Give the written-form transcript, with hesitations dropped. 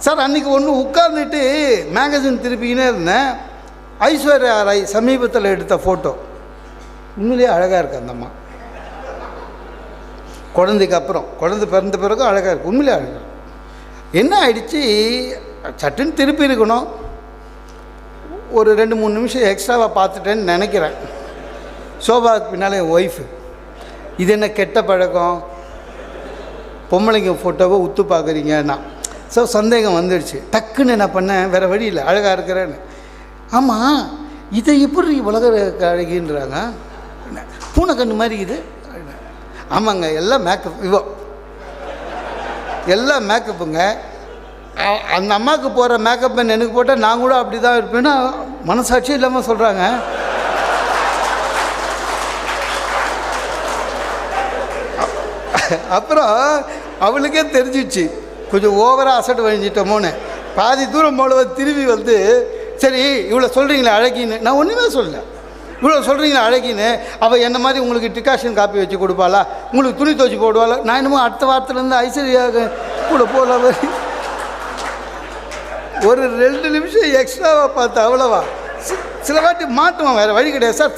Sir அன்றைக்கி ஒன்று உட்கார்ந்துட்டு மேகசின் திருப்பிக்கினே இருந்தேன். ஐஸ்வர்யா ராய் சமீபத்தில் எடுத்த ஃபோட்டோ உண்மையிலேயே அழகாக இருக்குது. அந்த அம்மா குழந்தைக்கு அப்புறம், குழந்தை பிறந்த பிறகும் அழகாக இருக்குது, உண்மையிலே அழகாக. என்ன ஆயிடுச்சு, சட்டுன்னு திருப்பி இருக்கணும். ஒரு 2-3 நிமிஷம் எக்ஸ்ட்ராவாக பார்த்துட்டேன்னு நினைக்கிறேன். சோபாவுக்கு பின்னால் என் ஒய்ஃபு, இது என்ன கெட்ட பழக்கம், பொம்பளைங்க ஃபோட்டோவை உத்து பார்க்குறீங்கன்னா. ஸோ சந்தேகம் வந்துடுச்சு. டக்குன்னு என்ன பண்ணேன், வேறு வழி இல்லை, அழகாக இருக்கிறேன்னு. ஆமாம், இதை எப்படி உலக அழகின்றாங்க, பூனை கண்ணு மாதிரி இது. ஆமாங்க, எல்லாம் மேக்கப், இவோ எல்லாம் மேக்கப்புங்க. அந்த அம்மாவுக்கு போகிற மேக்கப் எனக்கு போட்டால் நான் கூட அப்படி தான் இருப்பேன்னா மனசாட்சி இல்லாமல் சொல்கிறாங்க. அப்புறம் அவளுக்கே தெரிஞ்சிச்சு கொஞ்சம் ஓவராக அசட்டு வழிஞ்சிட்டோமோன்னு. பாதி தூரம் போல திரும்பி வந்து, சரி இவ்வளோ சொல்கிறீங்களே அழகின்னு. நான் ஒன்றுமே சொல்லலை. இவ்வளோ சொல்கிறீங்களே அழகின்னு. அவள் என்ன மாதிரி உங்களுக்கு டிகாஷன் காப்பி வச்சு கொடுப்பாளா, உங்களுக்கு துணி துவச்சி போடுவாளா. நான் என்னமோ அடுத்த வாரத்துலேருந்து ஐஸ்வர்யாக கூட போகல. ஒரு 2 நிமிஷம் எக்ஸ்ட்ராவாக பார்த்து அவ்வளோவா. சில வாட்டி மாட்டுவான், வேறு வழி கிடையாது. சார்